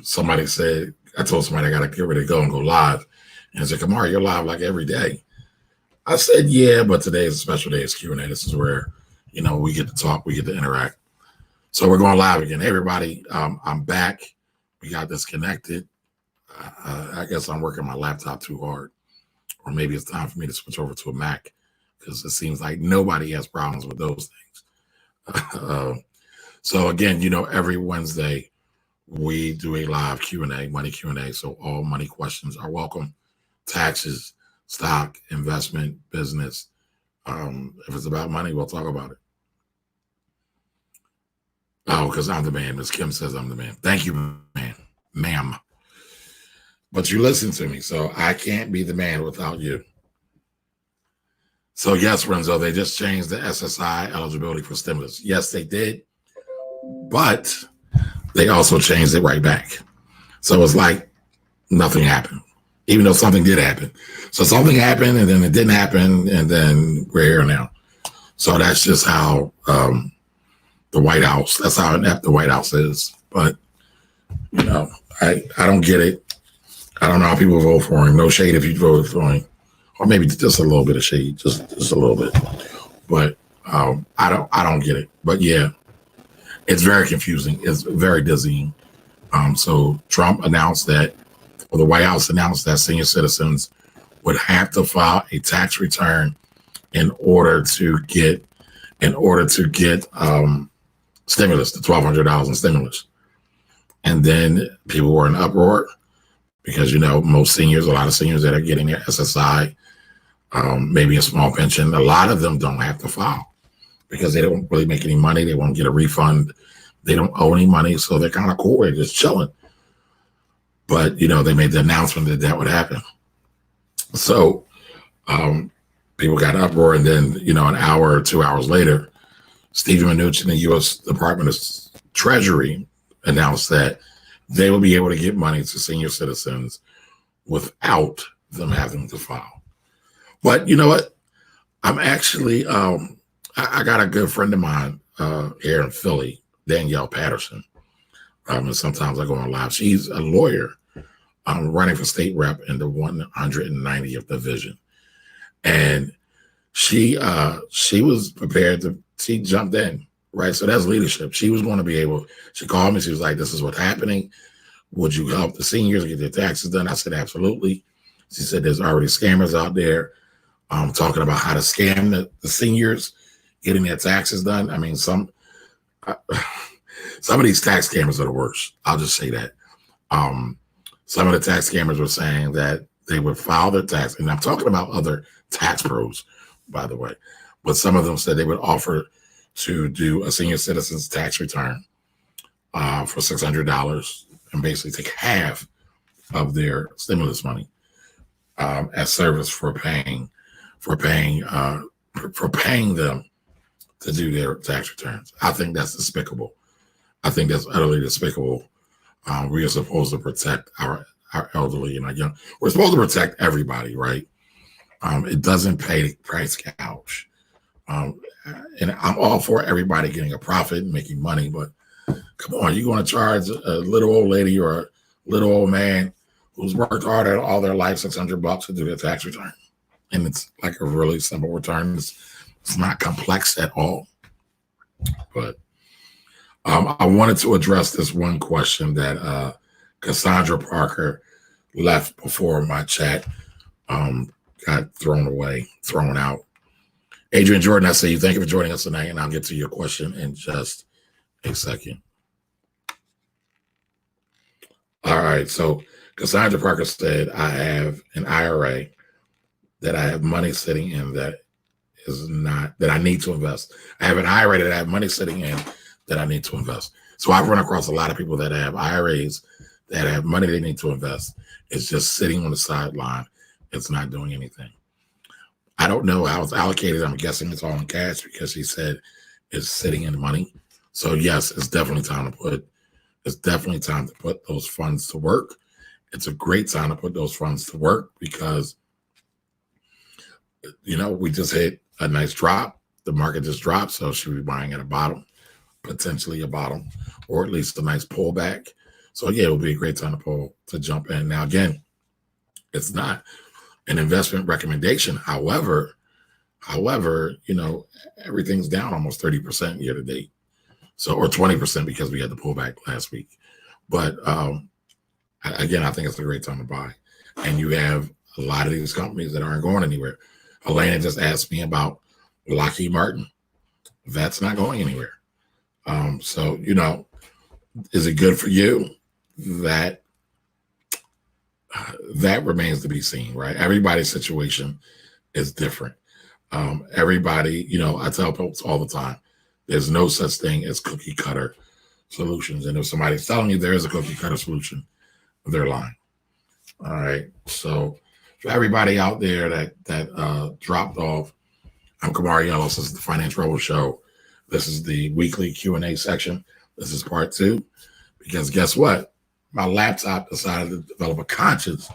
Somebody said, I told somebody I got to get ready to go and go live. And I said, Kamar, you're live like every day. I said, yeah, but today is a special day. It's Q&A. This is where, we get to talk, we get to interact. So we're going live again. Hey, everybody, I'm back. We got disconnected. I guess I'm working my laptop too hard. Or maybe it's time for me to switch over to a Mac because it seems like nobody has problems with those things. So again, every Wednesday we do a live Q&A, money Q&A. So all money questions are welcome. Taxes, stock, investment, business. If it's about money, we'll talk about it. Oh, because I'm the man. Ms. Kim says I'm the man. Thank you, ma'am. But you listen to me, so I can't be the man without you. So yes, Renzo, they just changed the SSI eligibility for stimulus. Yes, they did. But they also changed it right back. So it's like nothing happened, even though something did happen. So something happened and then it didn't happen. And then we're here now. So that's just how the White House, that's how inept the White House is. But, I don't get it. I don't know how people vote for him. No shade if you voted for him. Or maybe just a little bit of shade, just a little bit. But I don't get it. But yeah, it's very confusing. It's very dizzying. So Trump announced that, or the White House announced that senior citizens would have to file a tax return in order to get stimulus, the $1,200 in stimulus. And then people were in uproar because, most seniors, a lot of seniors that are getting their SSI, maybe a small pension, a lot of them don't have to file because they don't really make any money. They won't get a refund. They don't owe any money. So they're kind of cool. They're just chilling. But, they made the announcement that would happen. So people got uproar. And then, an hour or 2 hours later, Steven Mnuchin, the U.S. Department of Treasury, announced that they will be able to get money to senior citizens without them having to file. But you know what? I'm actually, I got a good friend of mine here in Philly, Danielle Patterson. And sometimes I go on live. She's a lawyer running for state rep in the 190th division. And she was prepared to, she jumped in, right? So that's leadership. She was going to be able, she called me. She was like, this is what's happening. Would you help the seniors get their taxes done? I said, absolutely. She said, there's already scammers out there talking about how to scam the seniors getting their taxes done. I mean, some of these tax scammers are the worst. I'll just say that. Some of the tax scammers were saying that they would file their tax, and I'm talking about other tax pros, by the way, but some of them said they would offer to do a senior citizen's tax return for $600 and basically take half of their stimulus money as service for paying them to do their tax returns. I think that's despicable. I think that's utterly despicable. We are supposed to protect our elderly and our young. We're supposed to protect everybody, right? It doesn't pay to price gouge. And I'm all for everybody getting a profit and making money, but come on, you're going to charge a little old lady or a little old man who's worked hard all their life, $600 to do their tax return. And it's like a really simple return. It's not complex at all. But I wanted to address this one question that Cassandra Parker left before my chat got thrown out. Adrian Jordan, I say thank you for joining us tonight, and I'll get to your question in just a second. All right, so Cassandra Parker said, I have an IRA that I have money sitting in that I need to invest. I have an IRA that I have money sitting in that I need to invest. So I've run across a lot of people that have IRAs that have money they need to invest. It's just sitting on the sideline. It's not doing anything. I don't know how it's allocated. I'm guessing it's all in cash because he said it's sitting in money. So yes, it's definitely time to put those funds to work. It's a great time to put those funds to work because, we just hit a nice drop. The market just dropped. So should we be buying at a bottom, potentially a bottom, or at least a nice pullback. So yeah, it will be a great time to jump in. Now, again, it's not an investment recommendation. However, everything's down almost 30% year to date. So, or 20% because we had the pullback last week. But again, I think it's a great time to buy. And you have a lot of these companies that aren't going anywhere. Elena just asked me about Lockheed Martin. That's not going anywhere. So, is it good for you? That remains to be seen, right? Everybody's situation is different. Everybody, I tell folks all the time, there's no such thing as cookie cutter solutions. And if somebody's telling you there is a cookie cutter solution, they're lying. All right. So for everybody out there that dropped off, I'm Kamari Ellis. This is the Finance Rebel Show. This is the weekly Q&A section. This is part 2, because guess what? My laptop decided to develop a conscience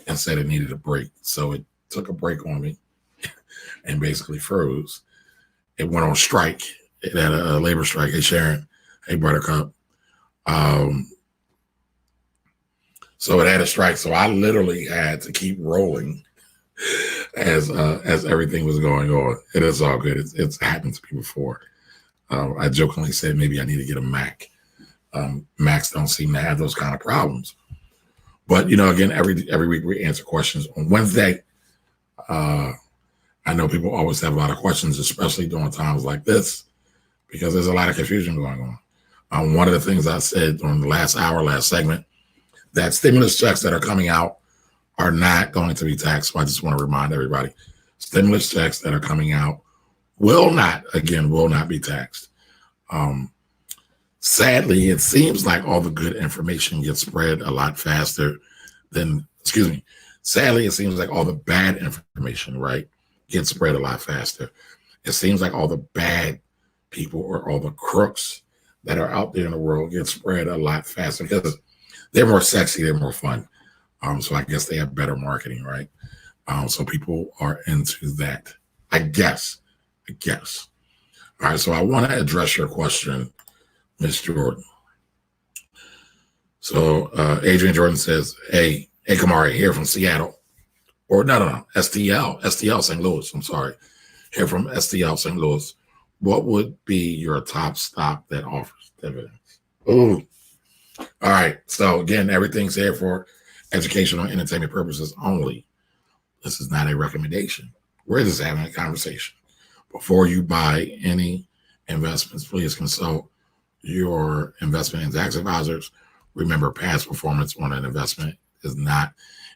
and said it needed a break. So it took a break on me and basically froze. It went on strike. It had a labor strike. Hey, Sharon. Hey, Buttercup. So it had a strike. So I literally had to keep rolling as everything was going on. It is all good. It's happened to me before. I jokingly said maybe I need to get a Mac. Macs don't seem to have those kind of problems. But, again, every week we answer questions. On Wednesday, I know people always have a lot of questions, especially during times like this, because there's a lot of confusion going on. One of the things I said on the last segment, that stimulus checks that are coming out are not going to be taxed. So I just want to remind everybody, stimulus checks that are coming out will not be taxed. Sadly, it seems like all the good information gets spread a lot faster sadly, it seems like all the bad information, right, gets spread a lot faster. It seems like all the bad people or all the crooks that are out there in the world get spread a lot faster because they're more sexy, they're more fun. So I guess they have better marketing, right? So people are into that. I guess. All right, so I want to address your question, Miss Jordan. So Adrian Jordan says, hey, Kamari, here from Seattle. Or no, STL St. Louis. I'm sorry. Here from STL St. Louis. What would be your top stock that offers dividends? Ooh. All right. So again, everything's here for educational and entertainment purposes only. This is not a recommendation. We're just having a conversation. Before you buy any investments, please consult your investment and tax advisors. Remember, past performance on an investment is not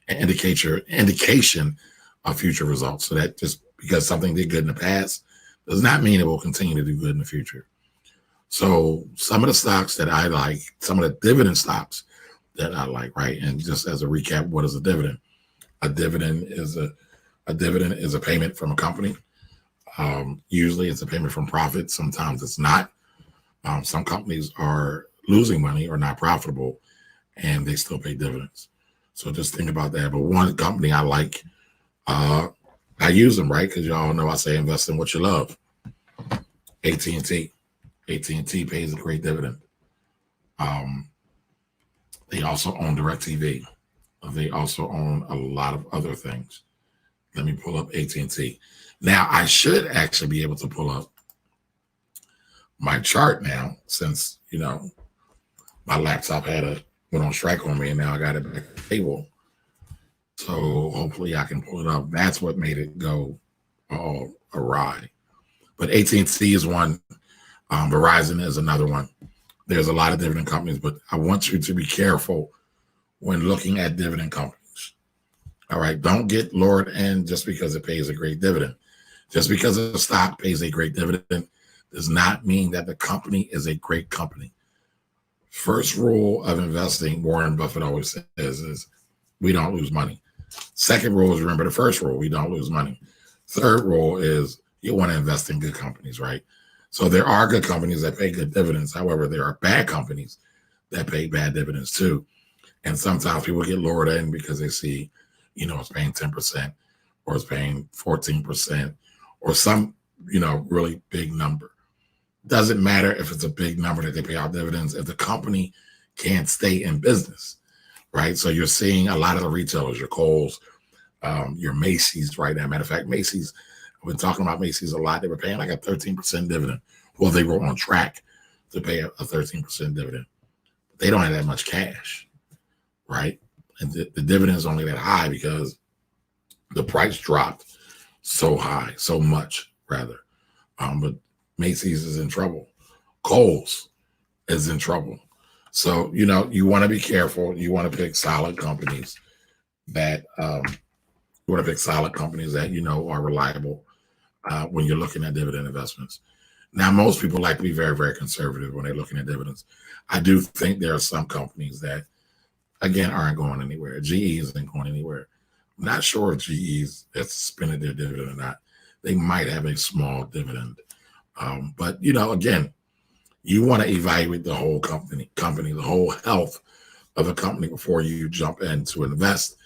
an indication of future results. So that just because something did good in the past does not mean it will continue to do good in the future. So some of the stocks that I like, some of the dividend stocks that I like, right? And just as a recap, what is a dividend? A dividend is a payment from a company. Usually it's a payment from profit. Sometimes it's not. Some companies are losing money or not profitable and they still pay dividends. So just think about that. But one company I like, I use them, right? Because y'all know I say invest in what you love. AT&T. AT&T pays a great dividend. They also own DirecTV. They also own a lot of other things. Let me pull up AT&T. Now, I should actually be able to pull up my chart now since, my laptop went on strike on me and now I got it back to the table. So hopefully I can pull it up. That's what made it go all awry. But AT&T is one. Verizon is another one. There's a lot of dividend companies, but I want you to be careful when looking at dividend companies. All right. Don't get lured in just because it pays a great dividend. Just because a stock pays a great dividend does not mean that the company is a great company. First rule of investing, Warren Buffett always says, is we don't lose money. Second rule is remember the first rule, we don't lose money. Third rule is you want to invest in good companies, right? So there are good companies that pay good dividends. However, there are bad companies that pay bad dividends too. And sometimes people get lured in because they see, it's paying 10% or it's paying 14% or some, really big number. Doesn't matter if it's a big number that they pay out dividends. If the company can't stay in business, right? So you're seeing a lot of the retailers, your Kohl's, your Macy's right now. Matter of fact, Macy's, I've been talking about Macy's a lot. They were paying like a 13% dividend. Well, they were on track to pay a 13% dividend. They don't have that much cash, right? And the dividend is only that high because the price dropped so high, so much rather. But Macy's is in trouble. Kohl's is in trouble. So, you know, you want to be careful. You want to pick solid companies that you know are reliable when you're looking at dividend investments. Now, most people like to be very, very conservative when they're looking at dividends. I do think there are some companies that, again, aren't going anywhere. GE isn't going anywhere. I'm not sure if GE's has suspended their dividend or not. They might have a small dividend. But, you know, again, you want to evaluate the whole company, the whole health of a company before you jump in to invest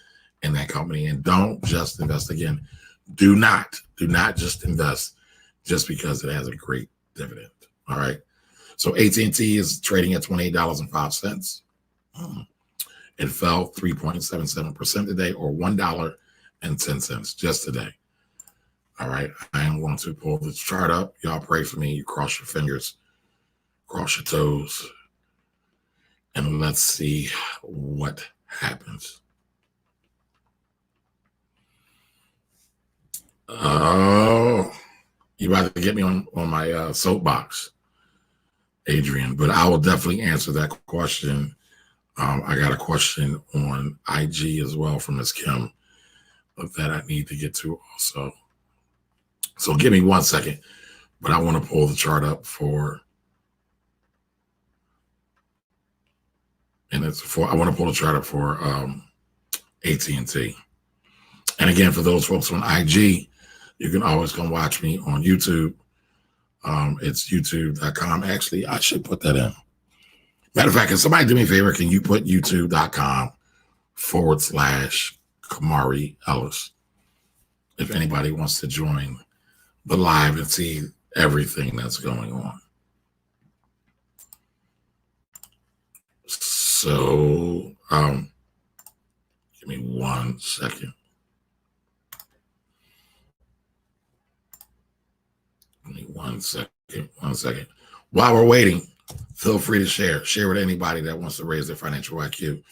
in that company. And don't just invest. Again, do not just invest just because it has a great dividend. All right. So AT&T is trading at $28.05. It fell 3.77% today, or $1.10 just today. All right. I am going to pull this chart up. Y'all pray for me. You cross your fingers, cross your toes, and let's see what happens. Oh, you about to get me on my soapbox, Adrian, but I will definitely answer that question. I got a question on IG as well from Ms. Kim that I need to get to also. So give me 1 second, but I want to pull the chart up I want to pull the chart up for AT&T. And again, for those folks on IG, you can always come watch me on YouTube. It's youtube.com. Actually, I should put that in. Matter of fact, can somebody do me a favor? Can you put youtube.com/Kamari Ellis? If anybody wants to join the live and see everything that's going on. So, give me 1 second. Give me 1 second. 1 second. While we're waiting, feel free to share with anybody that wants to raise their financial IQ.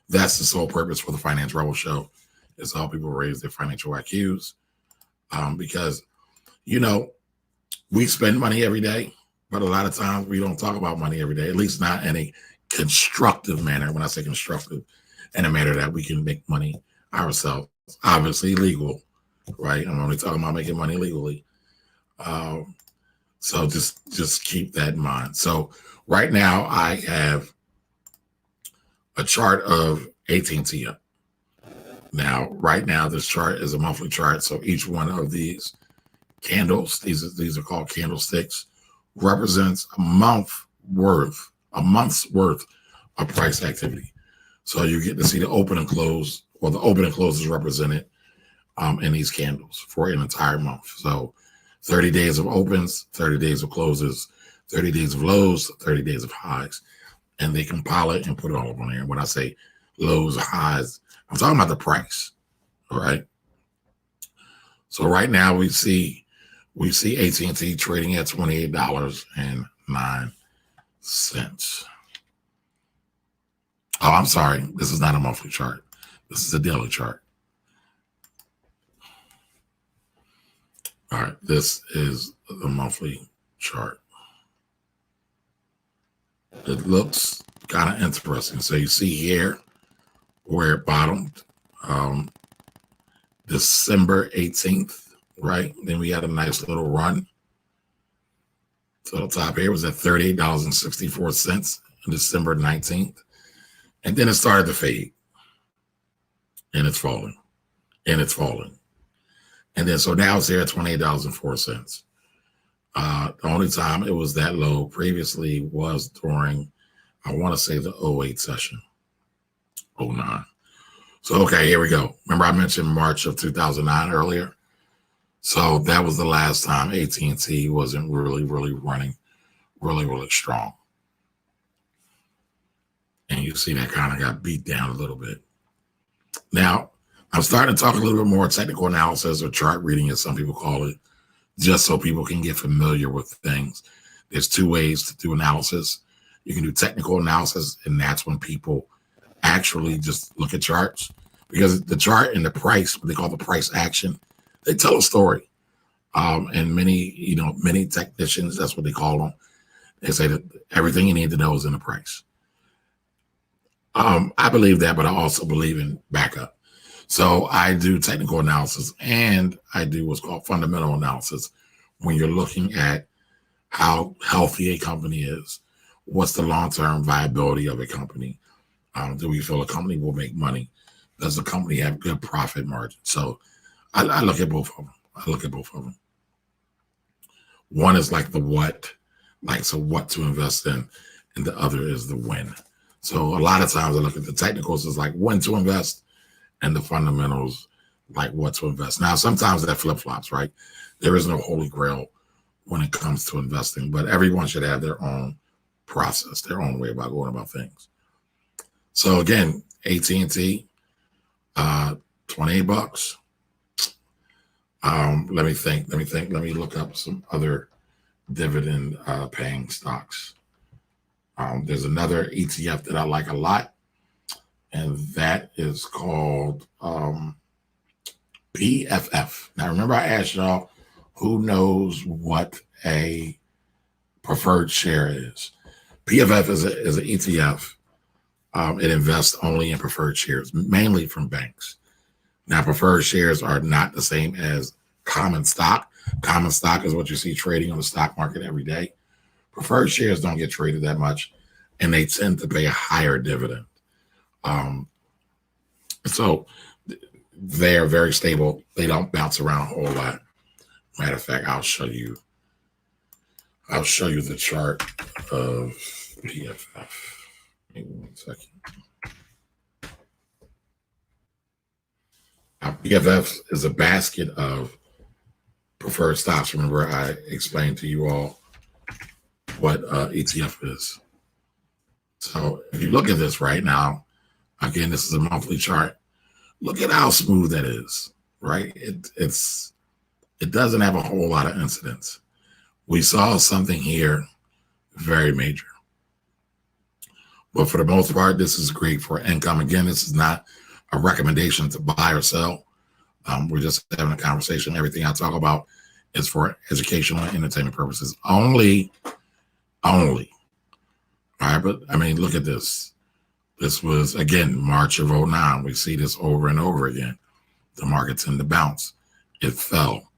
That's the sole purpose for the Finance Rebel Show, is to help people raise their financial IQs. Because, you know, we spend money every day, but a lot of times we don't talk about money every day, at least not in a constructive manner. When I say constructive, in a manner that we can make money ourselves, obviously legal, right? I'm only talking about making money legally. So just keep that in mind. So right now I have a chart of AT&T up. Now, right now, this chart is a monthly chart. So each one of these candles, these are called candlesticks, represents a month's worth of price activity. So you get to see the open and close, or the open and close is represented in these candles for an entire month. So 30 days of opens, 30 days of closes, 30 days of lows, 30 days of highs. And they compile it and put it all up on there. When I say lows, highs, I'm talking about the price. All right. So right now we see AT&T trading at $28.09. Oh, I'm sorry. This is not a monthly chart. This is a daily chart. All right. This is the monthly chart. It looks kind of interesting. So you see here where it bottomed December 18th, right? Then we had a nice little run. So the top here was at $38.64 on December 19th. And then it started to fade. And it's falling. And it's falling. And then so now it's here at $28.04. The only time it was that low previously was during, I want to say, the 08 session, 09. So, okay, here we go. Remember I mentioned March of 2009 earlier? So that was the last time AT&T wasn't really running really strong. And you see that kind of got beat down a little bit. Now, I'm starting to talk a little bit more technical analysis, or chart reading as some people call it, just so people can get familiar with things. There's two ways to do analysis. You can do technical analysis, and that's when people actually just look at charts, because the chart and the price, what they call the price action, they tell a story. And many technicians, that's what they call them. They say that everything you need to know is in the price. I believe that, but I also believe in backup. So I do technical analysis, and I do what's called fundamental analysis, when you're looking at how healthy a company is, what's the long-term viability of a company. Do we feel a company will make money? Does the company have good profit margin? So I look at both of them. One is like the what, so what to invest in, and the other is the when. So a lot of times I look at the technicals as like when to invest, and the fundamentals like what to invest. Now, sometimes that flip-flops, right? There is no holy grail when it comes to investing, but everyone should have their own process, their own way about going about things. So again, AT&T, $28. Let me think. Let me look up some other dividend paying stocks. There's another ETF that I like a lot, and that is called PFF. Now, remember I asked y'all, who knows what a preferred share is? PFF is an ETF. It invests only in preferred shares, mainly from banks. Now, preferred shares are not the same as common stock. Common stock is what you see trading on the stock market every day. Preferred shares don't get traded that much, and they tend to pay a higher dividend. So they are very stable. They don't bounce around a whole lot. Matter of fact, I'll show you the chart of PFF. Maybe 1 second. PFF is a basket of preferred stocks. Remember, I explained to you all what ETF is. So if you look at this right now, again, this is a monthly chart. Look at how smooth that is, right? It doesn't have a whole lot of incidents. We saw something here very major. But for the most part, this is great for income. Again, this is not a recommendation to buy or sell. We're just having a conversation. Everything I talk about is for educational and entertainment purposes only. All right, but I mean, look at this. This was, again, March of 2009. We see this over and over again. The market tended to bounce. It fell.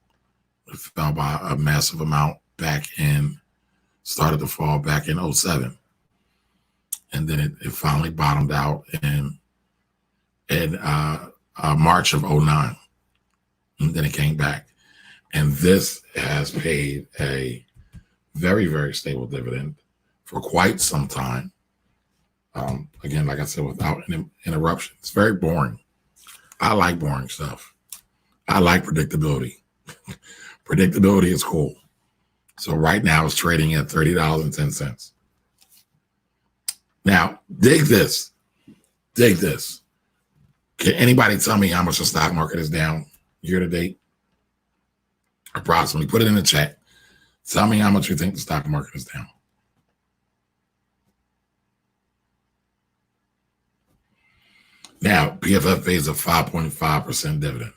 It fell by a massive amount started to fall back in 2007. And then it finally bottomed out in March of 2009. And then it came back. And this has paid a very, very stable dividend for quite some time. Again, like I said, without interruption. It's very boring. I like boring stuff. I like predictability. Predictability is cool. So right now it's trading at $30.10. Now, dig this. Can anybody tell me how much the stock market is down year to date? Approximately. Put it in the chat. Tell me how much you think the stock market is down. Now, PFF pays a 5.5% dividend.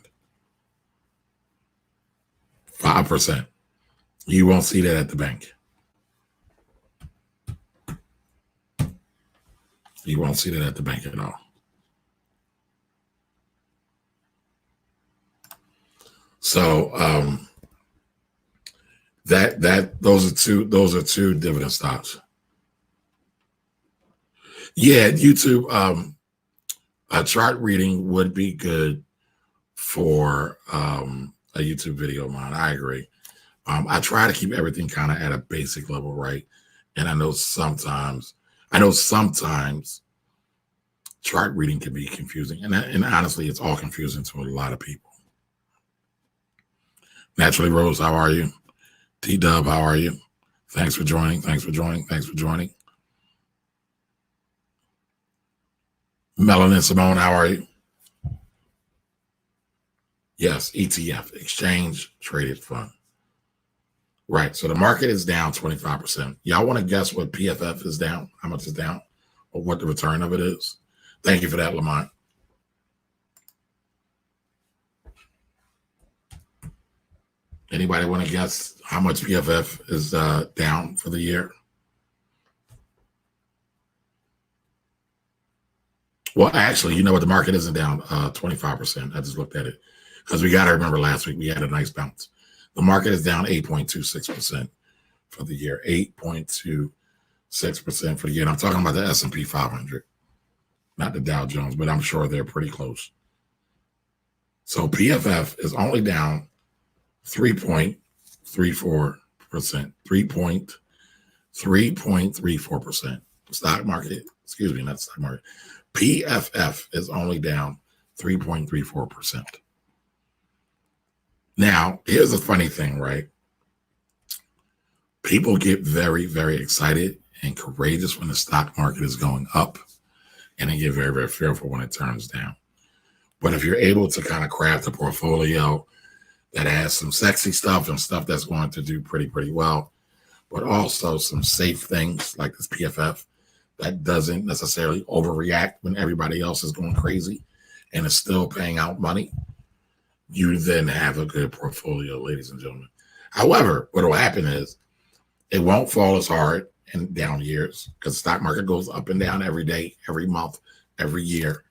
5%. You won't see that at the bank. You won't see that at the bank at all. So those are two dividend stocks. Yeah, YouTube. A chart reading would be good for a YouTube video of mine. I agree. I try to keep everything kind of at a basic level, right? And I know sometimes chart reading can be confusing. And honestly, it's all confusing to a lot of people. Naturally Rose, how are you? T-Dub, how are you? Thanks for joining. Melanin Simone, how are you? Yes, ETF, exchange traded fund. Right. So the market is down 25%. Y'all want to guess what PFF is down? How much is down? Or what the return of it is? Thank you for that, Lamont. Anybody want to guess how much PFF is down for the year? Well, actually, you know what? The market isn't down 25%. I just looked at it because we got to remember last week we had a nice bounce. The market is down 8.26% for the year. 8.26% for the year. And I'm talking about the S&P 500, not the Dow Jones, but I'm sure they're pretty close. So PFF is only down 3.34%. 3.34%. Stock market, excuse me, not stock market. PFF is only down 3.34%. Now, here's the funny thing, right? People get very, very excited and courageous when the stock market is going up, and they get very, very fearful when it turns down. But if you're able to kind of craft a portfolio that has some sexy stuff and stuff that's going to do pretty well, but also some safe things like this PFF that doesn't necessarily overreact when everybody else is going crazy and is still paying out money, you then have a good portfolio, ladies and gentlemen. However, what will happen is it won't fall as hard in down years because the stock market goes up and down every day, every month, every year.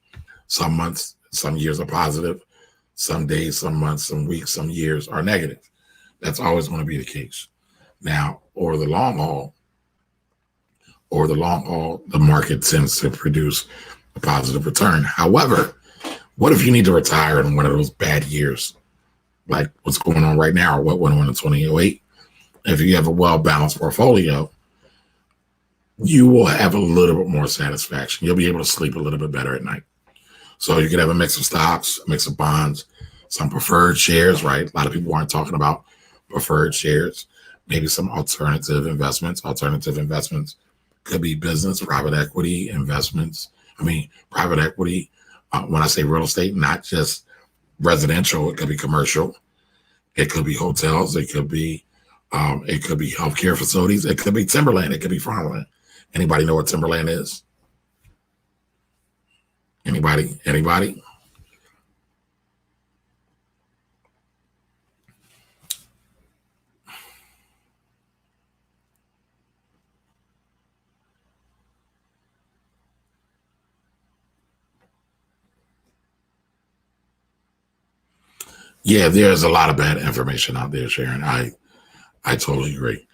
Some months, some years are positive. Some days, some months, some weeks, some years are negative. That's always going to be the case. Now, over the long haul, the market tends to produce a positive return. However, what if you need to retire in one of those bad years, like what's going on right now, or what went on in 2008? If you have a well-balanced portfolio, you will have a little bit more satisfaction. You'll be able to sleep a little bit better at night. So you could have a mix of stocks, a mix of bonds, some preferred shares, right? A lot of people aren't talking about preferred shares, maybe some alternative investments. Alternative investments could be business, private equity investments. Private equity, when I say real estate, not just residential, it could be commercial. It could be hotels. It could be healthcare facilities. It could be timberland. It could be farmland. Anybody know what timberland is? Anybody? Yeah, there's a lot of bad information out there, Sharon. I totally agree.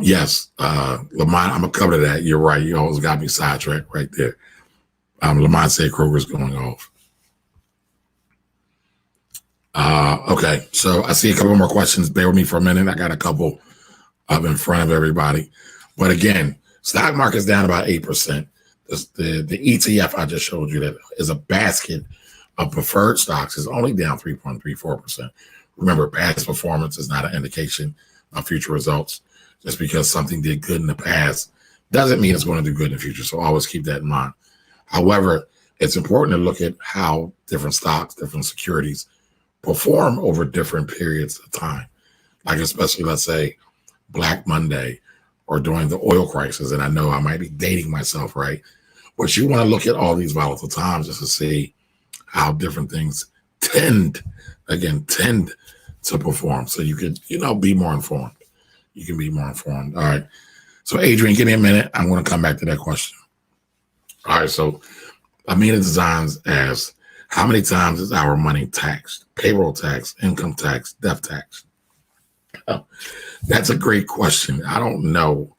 Yes, Lamont, I'm gonna cover that. You're right. You always got me sidetracked right there. Lamont said Kroger's going off. Okay, so I see a couple more questions. Bear with me for a minute. I got a couple up in front of everybody. But again, stock market's down about 8%. The ETF I just showed you that is a basket of preferred stocks is only down 3.34%. Remember, past performance is not an indication of future results. Just because something did good in the past doesn't mean it's going to do good in the future. So always keep that in mind. However, it's important to look at how different stocks, different securities perform over different periods of time. Like especially, let's say, Black Monday or during the oil crisis. And I know I might be dating myself, right? But you want to look at all these volatile times just to see how different things tend to perform. So you could, be more informed. You can be more informed. All right. So Adrian, give me a minute. I'm going to come back to that question. All right. So Amina Designs asks, how many times is our money taxed? Payroll tax, income tax, death tax? Oh, that's a great question. I don't know.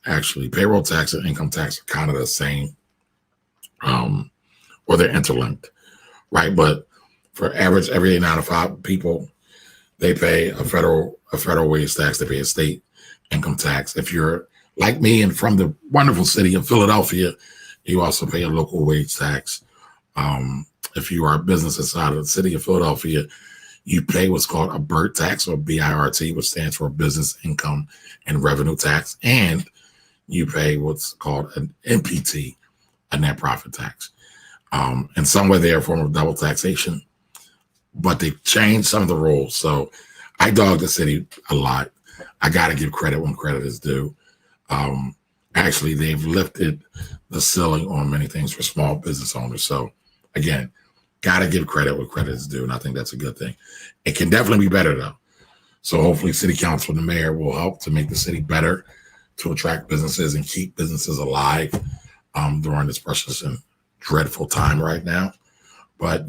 Actually, payroll tax and income tax are kind of the same, or they're interlinked, right? But for average everyday 9 to 5 people, they pay a federal wage tax. They pay a state income tax. If you're like me and from the wonderful city of Philadelphia, you also pay a local wage tax. If you are a business inside of the city of Philadelphia, you pay what's called a BIRT tax, or BIRT, which stands for Business Income and Revenue Tax. And you pay what's called an MPT, a net profit tax. And somewhere they're a form of double taxation, but they changed some of the rules. So I dog the city a lot. I got to give credit when credit is due. Actually, they've lifted the ceiling on many things for small business owners. So again, got to give credit when credit is due. And I think that's a good thing. It can definitely be better though. So hopefully city council and the mayor will help to make the city better, to attract businesses and keep businesses alive during this precious and dreadful time right now. But,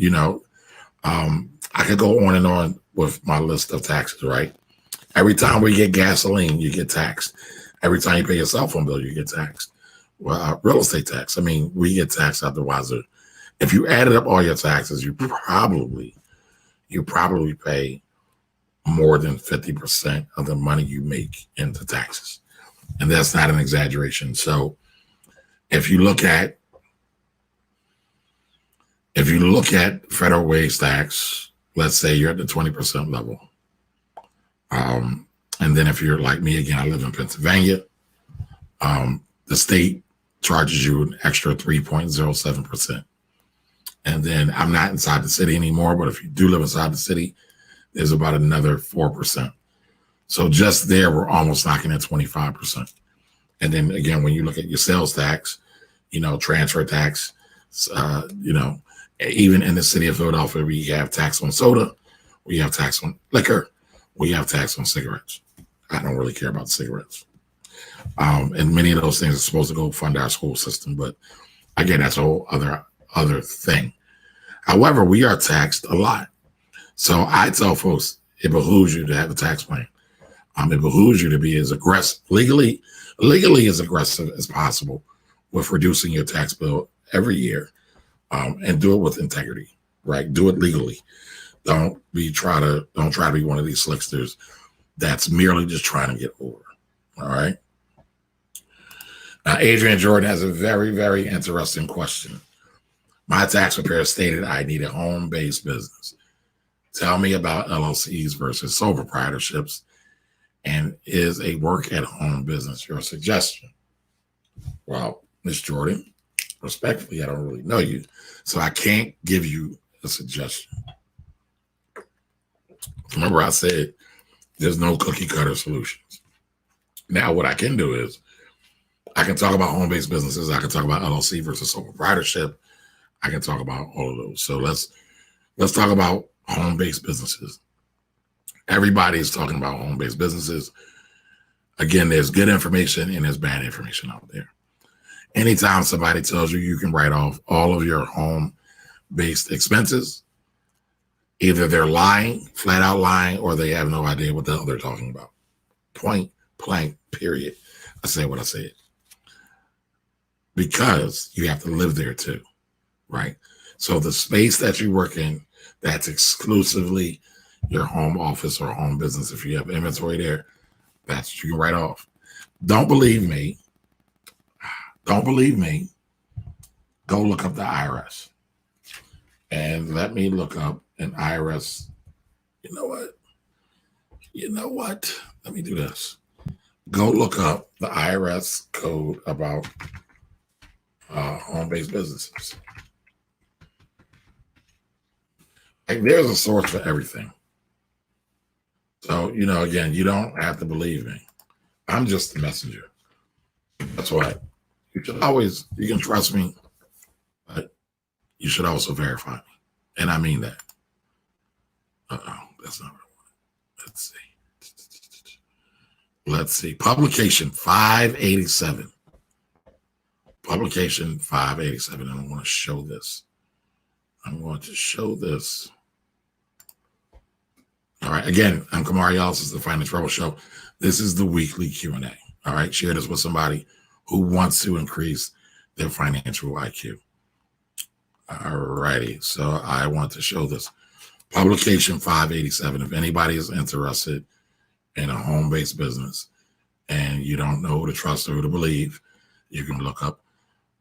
I could go on and on with my list of taxes, right? Every time we get gasoline, you get taxed. Every time you pay your cell phone bill, you get taxed. Well, real estate tax, we get taxed out the wazoo. If you added up all your taxes, you probably pay more than 50% of the money you make into taxes. And that's not an exaggeration. So if you look at federal wage tax, let's say you're at the 20% level. And then if you're like me, again, I live in Pennsylvania, the state charges you an extra 3.07%. And then I'm not inside the city anymore, but if you do live inside the city, there's about another 4%. So just there, we're almost knocking at 25%. And then again, when you look at your sales tax, transfer tax, even in the city of Philadelphia, we have tax on soda, we have tax on liquor, we have tax on cigarettes. I don't really care about cigarettes. And many of those things are supposed to go fund our school system. But again, that's a whole other thing. However, we are taxed a lot. So I tell folks, it behooves you to have a tax plan. It behooves you to be as aggressive, legally as aggressive as possible with reducing your tax bill every year, and do it with integrity, right? Do it legally. Don't try to be one of these slicksters that's merely just trying to get over. All right. Now, Adrian Jordan has a very, very interesting question. My tax preparer stated I need a home-based business. Tell me about LLCs versus sole proprietorships, and is a work-at-home business your suggestion? Well, Ms. Jordan, respectfully, I don't really know you, so I can't give you a suggestion. Remember, I said there's no cookie-cutter solutions. Now, what I can do is I can talk about home-based businesses. I can talk about LLC versus sole proprietorship. I can talk about all of those. So let's talk about home-based businesses. Everybody is talking about home-based businesses. Again, there's good information and there's bad information out there. Anytime somebody tells you can write off all of your home-based expenses, either they're lying, flat out lying, or they have no idea what the hell they're talking about. Point blank, period. I say what I said. Because you have to live there too, right? So the space that you work in, that's exclusively your home office or home business. If you have inventory there, that's you can write off. Don't believe me. Go look up the IRS. And let me look up an IRS. You know what? Let me do this. Go look up the IRS code about home-based businesses. Like, there's a source for everything. So, again, you don't have to believe me. I'm just the messenger. That's why you can trust me, but you should also verify me. And I mean that. That's not what I wanted. Let's see. Publication 587. Publication 587. And I want to show this. I'm going to show this. All right. Again, I'm Kamari Ellis. This is the Financial Rebel Show. This is the weekly Q&A. All right. Share this with somebody who wants to increase their financial IQ. All righty. So I want to show this. Publication 587. If anybody is interested in a home-based business and you don't know who to trust or who to believe, you can look up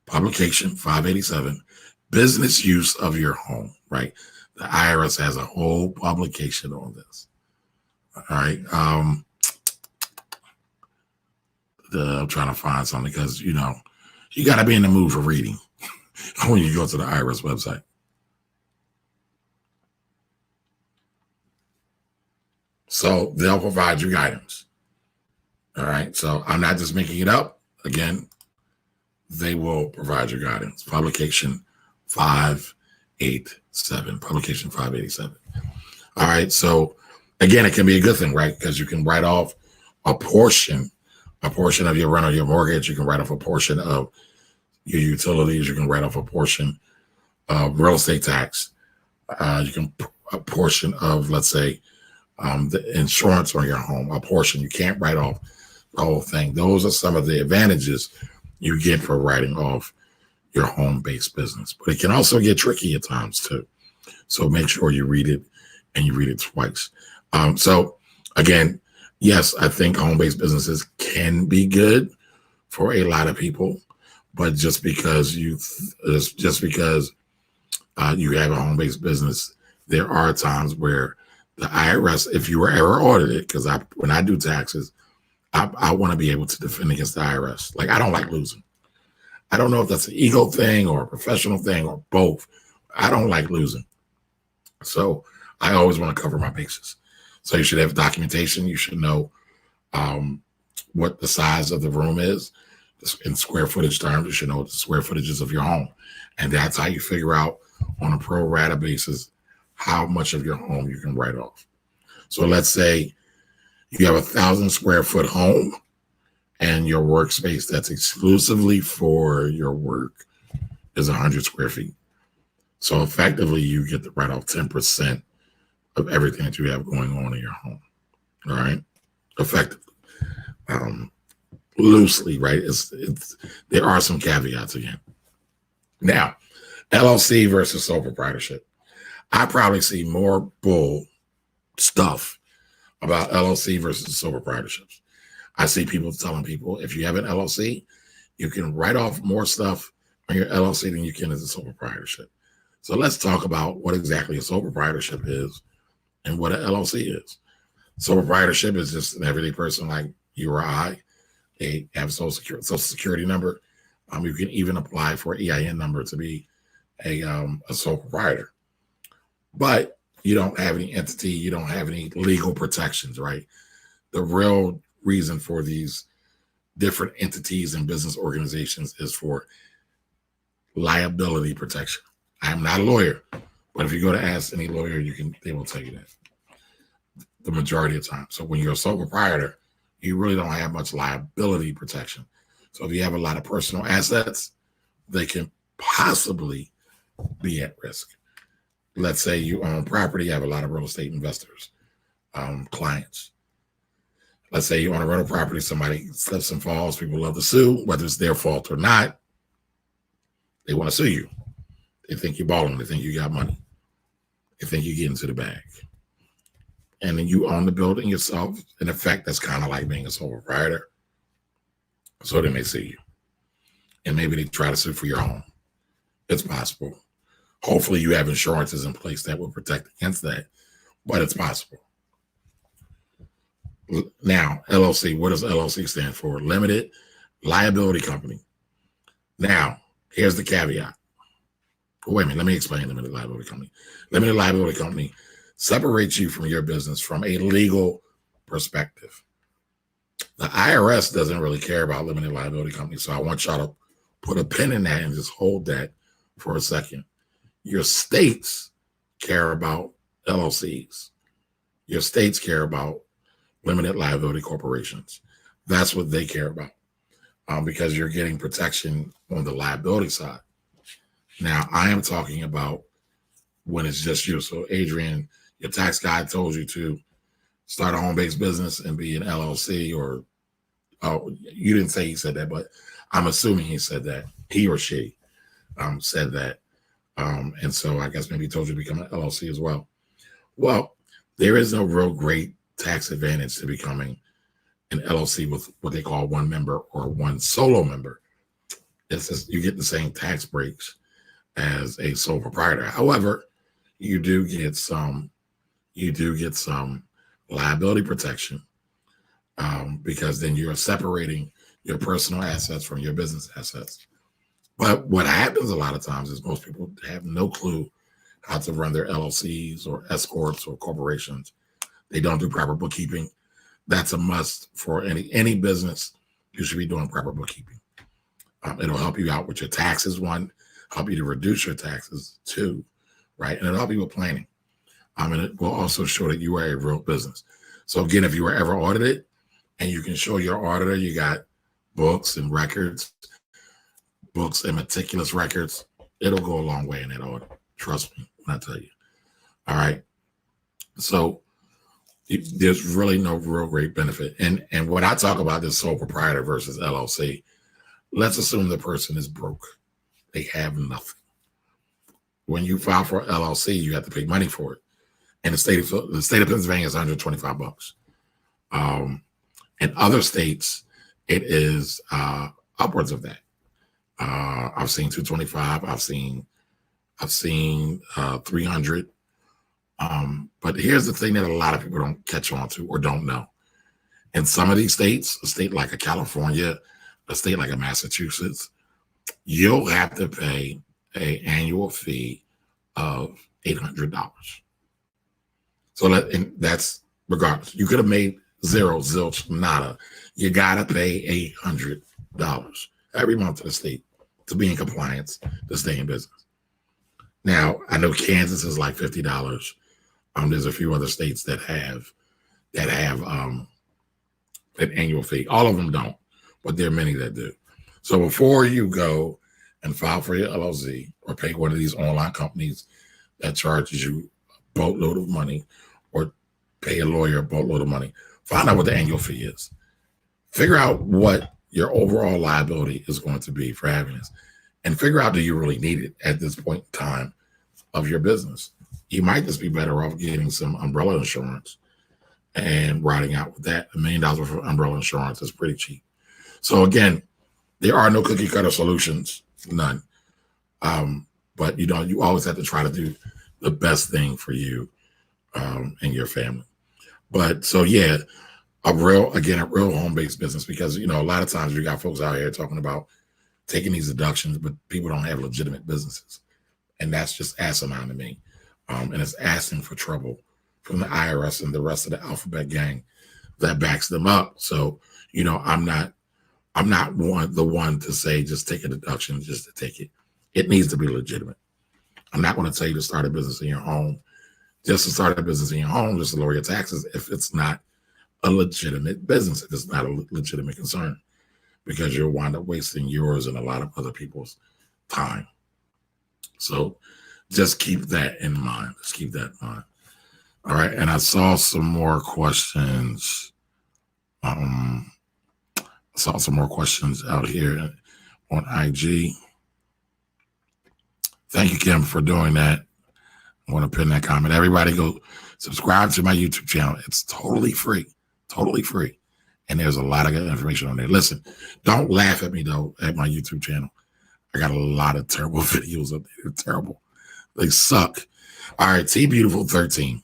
Publication 587, business use of your home, right? The IRS has a whole publication on this. All right. I'm trying to find something because, you got to be in the mood for reading. when you go to the IRS website. So they'll provide you guidance. All right. So I'm not just making it up. Again, they will provide you guidance. Publication 587. Publication 587. All right. So again, it can be a good thing, right? Because you can write off a portion of your rent or your mortgage. You can write off a portion of your utilities. You can write off a portion of real estate tax. You can a portion of, let's say, the insurance on your home, a portion. You can't write off the whole thing. Those are some of the advantages you get for writing off your home-based business. But it can also get tricky at times too. So make sure you read it and you read it twice. So again, yes, I think home-based businesses can be good for a lot of people, but just because you have a home-based business, there are times where the IRS, if you were ever audited, because when I do taxes, I want to be able to defend against the IRS. Like, I don't like losing. I don't know if that's an ego thing or a professional thing or both. I don't like losing. So I always want to cover my bases. So you should have documentation. You should know what the size of the room is. In square footage terms, you should know what the square footage is of your home. And that's how you figure out on a pro rata basis how much of your home you can write off. So let's say you have 1,000 square foot home and your workspace that's exclusively for your work is 100 square feet. So effectively, you get to write off 10% of everything that you have going on in your home. All right, effectively, loosely, right? There are some caveats again. Now, LLC versus sole proprietorship. I probably see more bull stuff about LLC versus sole proprietorships. I see people telling people if you have an LLC, you can write off more stuff on your LLC than you can as a sole proprietorship. So let's talk about what exactly a sole proprietorship is and what an LLC is. Sole proprietorship is just an everyday person like you or I. They have a social security number. You can even apply for an EIN number to be a sole proprietor. But you don't have any entity, you don't have any legal protections, right? The real reason for these different entities and business organizations is for liability protection. I am not a lawyer, but if you go to ask any lawyer, they will tell you that the majority of the time. So when you're a sole proprietor, you really don't have much liability protection. So if you have a lot of personal assets, they can possibly be at risk. Let's say you own property, you have a lot of real estate investors, clients. Let's say you own a rental property, somebody slips and falls, people love to sue, whether it's their fault or not. They want to sue you. They think you're balling, they think you got money. They think you get into the bag. And then you own the building yourself. In effect, that's kind of like being a sole proprietor. So they may sue you. And maybe they try to sue for your home. It's possible. Hopefully you have insurances in place that will protect against that, but it's possible. Now, LLC, what does LLC stand for? Limited Liability Company. Now, here's the caveat. Wait a minute, let me explain limited liability company. Limited liability company separates you from your business from a legal perspective. The IRS doesn't really care about limited liability companies, so I want y'all to put a pin in that and just hold that for a second. Your states care about LLCs. Your states care about limited liability corporations. That's what they care about because you're getting protection on the liability side. Now, I am talking about when it's just you. So, Adrian, your tax guy told you to start a home-based business and be an LLC or, oh, you didn't say he said that, but I'm assuming he said that. He or she said that. And so I guess maybe he told you to become an LLC as well. Well, there is no real great tax advantage to becoming an LLC with what they call one member or one solo member. It's just, you get the same tax breaks as a sole proprietor. However, you do get some liability protection because then you're separating your personal assets from your business assets. But what happens a lot of times is most people have no clue how to run their LLCs or S corps or corporations. They don't do proper bookkeeping. That's a must for any business. You should be doing proper bookkeeping. It'll help you out with your taxes, one, help you to reduce your taxes, two, right? And it'll help you with planning. And it will also show that you are a real business. So again, if you were ever audited and you can show your auditor you got books and records, books and meticulous records, it'll go a long way in that audit. Trust me when I tell you. All right. So there's really no real great benefit. And when I talk about this sole proprietor versus LLC, let's assume the person is broke. They have nothing. When you file for LLC, you have to pay money for it. And the state of Pennsylvania is $125. In other states, it is upwards of that. I've seen $225. I've seen $300. But here's the thing that a lot of people don't catch on to or don't know. In some of these states, a state like a California, a state like a Massachusetts, you'll have to pay an annual fee of $800. So that's regardless. You could have made zero, zilch, nada. You gotta pay $800 every month to the state to be in compliance to stay in business. Now I know Kansas is like $50. There's a few other states that have an annual fee. All of them don't, but there are many that do. So before you go and file for your LLC or pay one of these online companies that charges you a boatload of money or pay a lawyer a boatload of money, find out what the annual fee is. Figure out what your overall liability is going to be for having this, and figure out, do you really need it at this point in time of your business? You might just be better off getting some umbrella insurance and riding out with that. $1 million for umbrella insurance is pretty cheap. So again, there are no cookie cutter solutions, none. But you always have to try to do the best thing for you and your family. But so yeah, a real home-based business, because a lot of times you got folks out here talking about taking these deductions, but people don't have legitimate businesses, and that's just asinine to me. And it's asking for trouble from the IRS and the rest of the alphabet gang that backs them up. So I'm not the one to say just take a deduction just to take it. It needs to be legitimate. I'm not going to tell you to start a business in your home just to start a business in your home, just to lower your taxes if it's not a legitimate business, if it's not a legitimate concern, because you'll wind up wasting yours and a lot of other people's time. So just keep that in mind. Just keep that in mind. All right. And I saw some more questions. I saw some more questions out here on IG. Thank you, Kim, for doing that. I want to pin that comment. Everybody go subscribe to my YouTube channel. It's totally free. Totally free. And there's a lot of good information on there. Listen, don't laugh at me, though, at my YouTube channel. I got a lot of terrible videos up there. They're terrible. They suck. All right, T Beautiful 13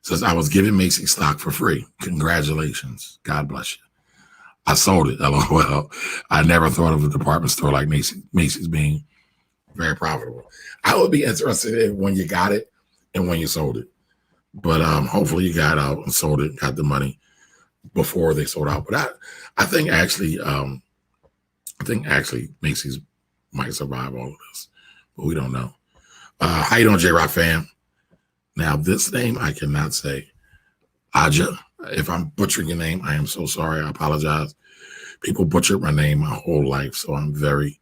says, I was giving Macy's stock for free. Congratulations. God bless you. I sold it. LOL. I never thought of a department store like Macy's being very profitable. I would be interested in when you got it and when you sold it. But hopefully you got out and sold it, got the money before they sold out. But I think actually Macy's might survive all of this, but we don't know. How you doing, J-Rock fam? Now, this name I cannot say. Aja. If I'm butchering your name, I am so sorry. I apologize. People butchered my name my whole life, so I'm very,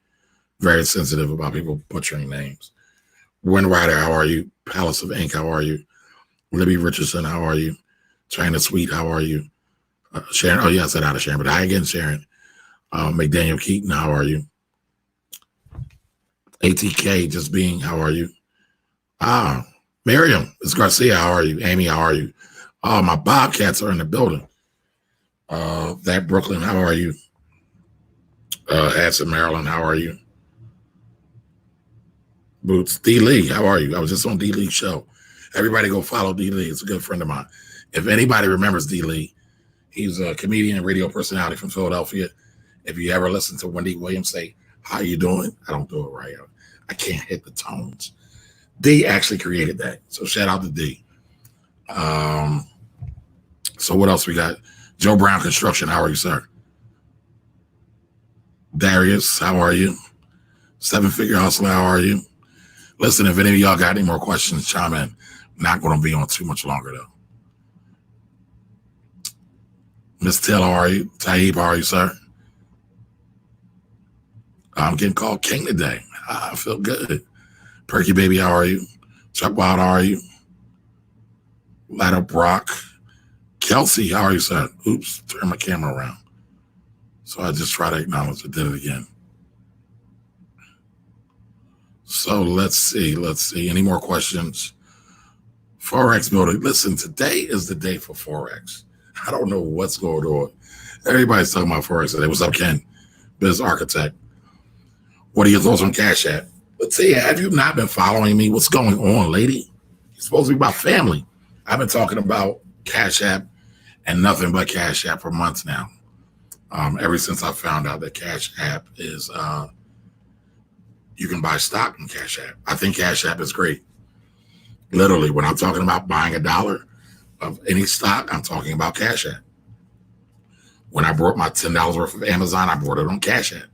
very sensitive about people butchering names. Wind Rider, how are you? Palace of Ink, how are you? Libby Richardson, how are you? China Sweet, how are you? Sharon, oh yeah, I said out of Sharon, but hi again, Sharon. McDaniel Keaton, how are you? ATK, just being, how are you? Miriam, it's Garcia, how are you? Amy, how are you? Oh, my Bobcats are in the building. That Brooklyn, how are you? Hanson, Maryland, how are you? Boots, D. Lee, how are you? I was just on D. Lee's show. Everybody go follow D. Lee. It's a good friend of mine. If anybody remembers D. Lee, he's a comedian and radio personality from Philadelphia. If you ever listen to Wendy Williams say, How you doing? I don't do it right. I can't hit the tones. D actually created that. So shout out to D. So what else we got? Joe Brown Construction. How are you, sir? Darius, how are you? Seven Figure Hustler, how are you? Listen, if any of y'all got any more questions, chime in. Not going to be on too much longer, though. Miss Taylor, how are you? Taib, how are you, sir? I'm getting called king today. I feel good. Perky Baby, how are you? Chuck Wild, how are you? Ladder Brock. Kelsey, how are you, sir? Oops, turn my camera around. So I just try to acknowledge I did it again. So let's see. Any more questions? Forex building. Listen, today is the day for Forex. I don't know what's going on. Everybody's talking about Forex today. What's up, Ken? Biz Architect. What are your thoughts on Cash App? Let's see, have you not been following me? What's going on, lady? You're supposed to be my family. I've been talking about Cash App and nothing but Cash App for months now. Ever since I found out that Cash App is, you can buy stock in Cash App. I think Cash App is great. Literally, when I'm talking about buying $1 of any stock, I'm talking about Cash App. When I bought my $10 worth of Amazon, I bought it on Cash App.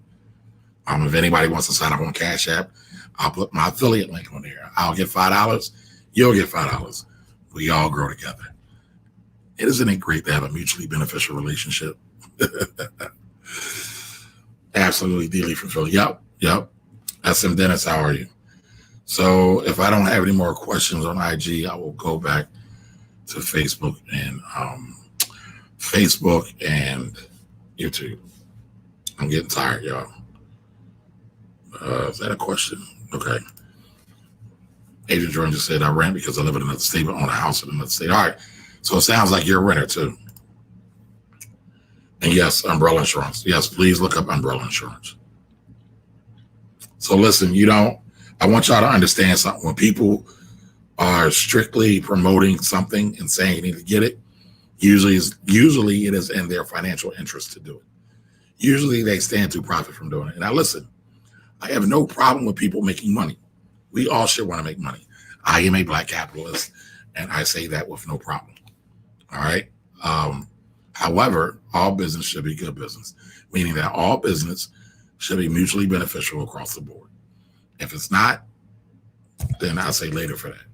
If anybody wants to sign up on Cash App, I'll put my affiliate link on there. I'll get $5. You'll get $5. We all grow together. Isn't it great to have a mutually beneficial relationship? Absolutely, Dealey from Philly. Yep. SM Dennis, how are you? So if I don't have any more questions on IG, I will go back to Facebook and YouTube. I'm getting tired, y'all. Is that a question? Okay. Agent Jordan just said, I rent because I live in another state, but own a house in another state. All right. So it sounds like you're a renter too. And yes, umbrella insurance. Yes, please look up umbrella insurance. So listen, I want y'all to understand something. When people are strictly promoting something and saying you need to get it, usually it is in their financial interest to do it. Usually they stand to profit from doing it. And now listen, I have no problem with people making money. We all should want to make money. I am a Black capitalist, and I say that with no problem. All right. However, all business should be good business, meaning that all business should be mutually beneficial across the board. If it's not, then I'll say later for that.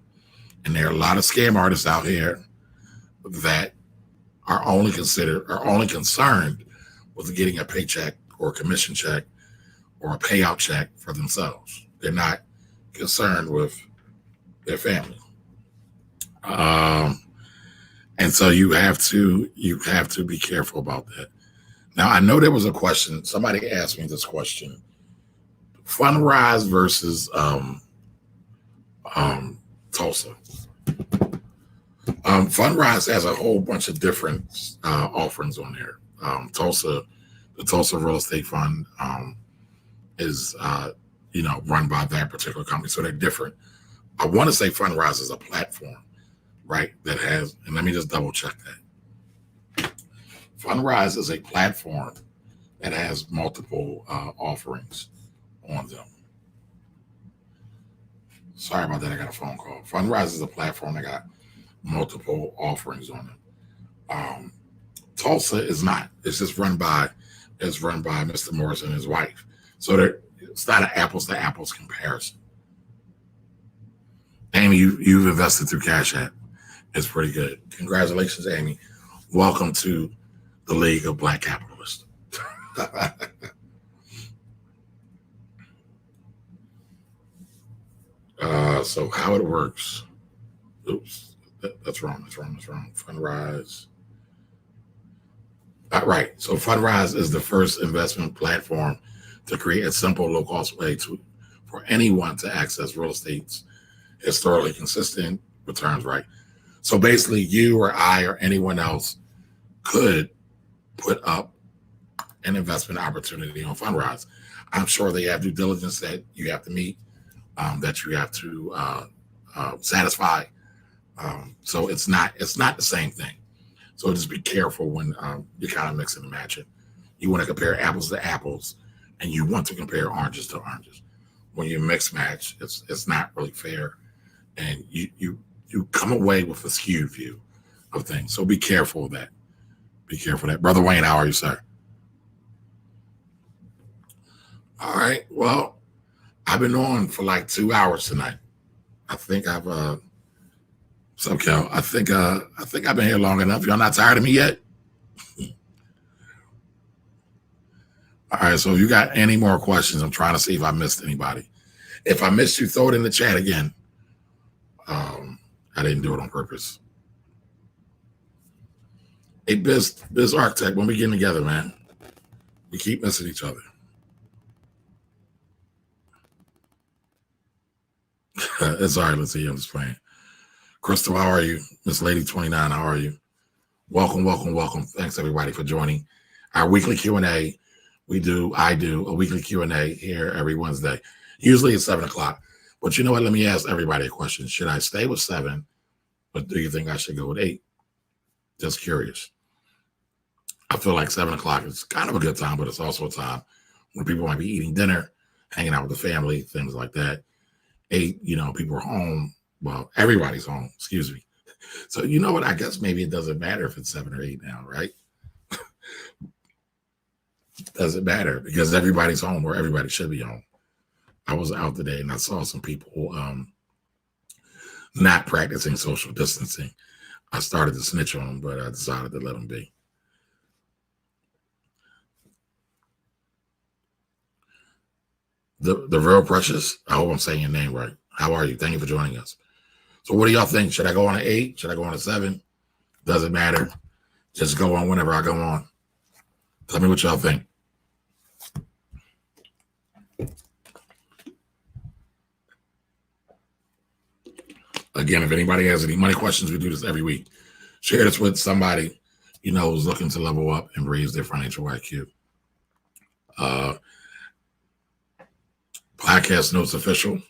And there are a lot of scam artists out here that are only concerned with getting a paycheck or a commission check or a payout check for themselves. They're not concerned with their family. And so you have to be careful about that. Now, I know there was a question. Somebody asked me this question. Fundrise versus Tulsa. Fundrise has a whole bunch of different offerings on there. The Tulsa Real Estate Fund is run by that particular company, so they're different. I want to say Fundrise is a platform, right? That has, and let me just double check that. Fundrise is a platform that has multiple offerings on them. Sorry about that. I got a phone call. Fundrise is a platform that got multiple offerings on it. Tulsa is not. It's just run by Mr. Morris and his wife. So it's not an apples to apples comparison. Amy, you've invested through Cash App. It's pretty good. Congratulations, Amy. Welcome to the League of Black Capitalists. So how it works. Oops, that's wrong. Fundrise. Right. So Fundrise is the first investment platform to create a simple, low-cost way for anyone to access real estate's historically consistent returns, right? So basically, you or I or anyone else could put up an investment opportunity on Fundrise. I'm sure they have due diligence that you have to meet, that you have to satisfy. So it's not the same thing. So just be careful when you're kind of mixing and matching. You want to compare apples to apples and you want to compare oranges to oranges. When you mix match, it's not really fair, and you come away with a skewed view of things. So be careful of that. Be careful of that. Brother Wayne, how are you, sir? All right. Well, I've been on for like 2 hours tonight. I think I've so Kel, I think I've been here long enough. Y'all not tired of me yet? All right, so if you got any more questions, I'm trying to see if I missed anybody. If I missed you, throw it in the chat again. I didn't do it on purpose. Hey, Biz Architect, when we getting together, man? We keep missing each other. It's all right, let's see. I'm just playing. Crystal, how are you? Miss Lady 29, how are you? Welcome, welcome, welcome. Thanks everybody for joining our weekly Q&A. I do a weekly Q&A here every Wednesday. Usually it's 7 o'clock. But you know what? Let me ask everybody a question. Should I stay with 7, or do you think I should go with 8? Just curious. I feel like 7 o'clock is kind of a good time, but it's also a time when people might be eating dinner, hanging out with the family, things like that. 8, people are home. Well, everybody's home, excuse me. So you know what? I guess maybe it doesn't matter if it's 7 or 8 now, right? Doesn't matter because everybody's home where everybody should be home. I was out today and I saw some people not practicing social distancing. I started to snitch on them, but I decided to let them be. The real Precious, I hope I'm saying your name right. How are you? Thank you for joining us. So what do y'all think? Should I go on an 8? Should I go on a 7? Doesn't matter. Just go on whenever I go on. Tell me what y'all think. Again, if anybody has any money questions, we do this every week. Share this with somebody who's looking to level up and raise their financial IQ. Podcast Notes Official.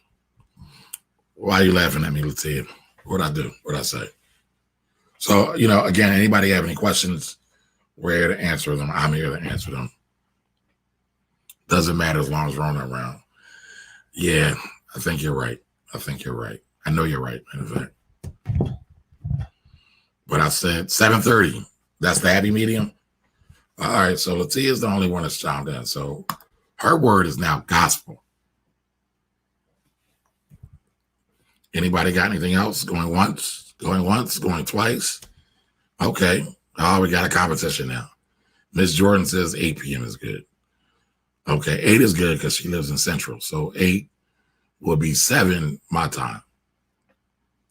Why are you laughing at me, Latia? What'd I do? What'd I say? So, again, anybody have any questions, we're here to answer them. I'm here to answer them. Doesn't matter as long as we're on around. Yeah, I think you're right. I know you're right, in fact. But I said 7:30. That's the happy medium. All right, so Latia is the only one that's chimed in. So her word is now gospel. Anybody got anything else? Going once, going twice? Okay. Oh, we got a competition now. Miss Jordan says 8 p.m. is good. Okay, 8 is good because she lives in Central. So 8 will be 7 my time.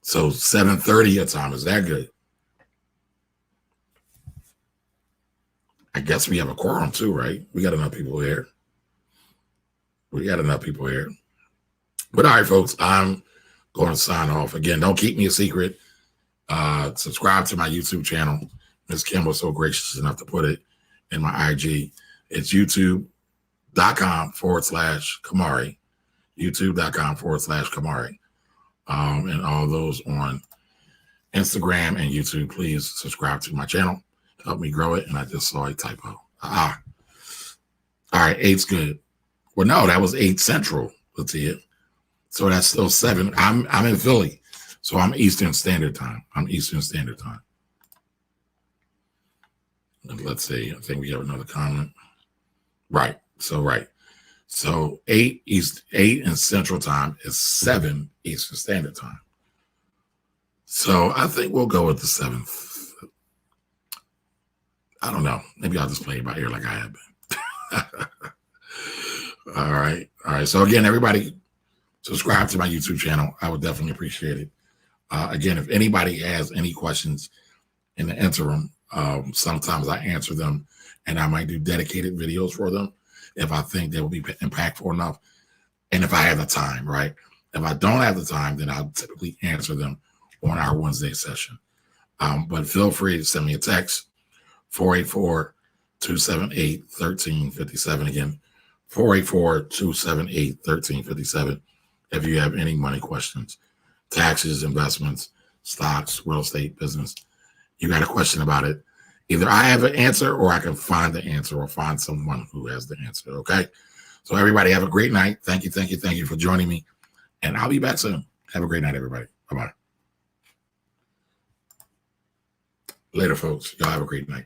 So 7:30 your time. Is that good? I guess we have a quorum too, right? We got enough people here. But all right, folks, I'm going to sign off. Again, don't keep me a secret. Subscribe to my YouTube channel. Ms. Kim was so gracious enough to put it in my IG. It's youtube.com/Kamari. youtube.com/Kamari. And all those on Instagram and YouTube, please subscribe to my channel. Help me grow it. And I just saw a typo. All right, 8's good. Well, no, that was 8 Central, Latia. So that's still 7. I'm in Philly, so I'm Eastern Standard Time. And let's see. I think we have another comment. Right. So 8 in Central Time is 7 Eastern Standard Time. So I think we'll go with the 7th. I don't know. Maybe I'll just play it by ear like I have been. All right. So again, everybody, subscribe to my YouTube channel. I would definitely appreciate it. Again, if anybody has any questions in the interim, sometimes I answer them and I might do dedicated videos for them if I think they will be impactful enough. And if I have the time, right? If I don't have the time, then I'll typically answer them on our Wednesday session. But feel free to send me a text, 484-278-1357. Again, 484-278-1357. If you have any money questions, taxes, investments, stocks, real estate, business, you got a question about it, either I have an answer or I can find the answer or find someone who has the answer, okay? So everybody have a great night. Thank you, thank you, thank you for joining me. And I'll be back soon. Have a great night, everybody. Bye-bye. Later, folks. Y'all have a great night.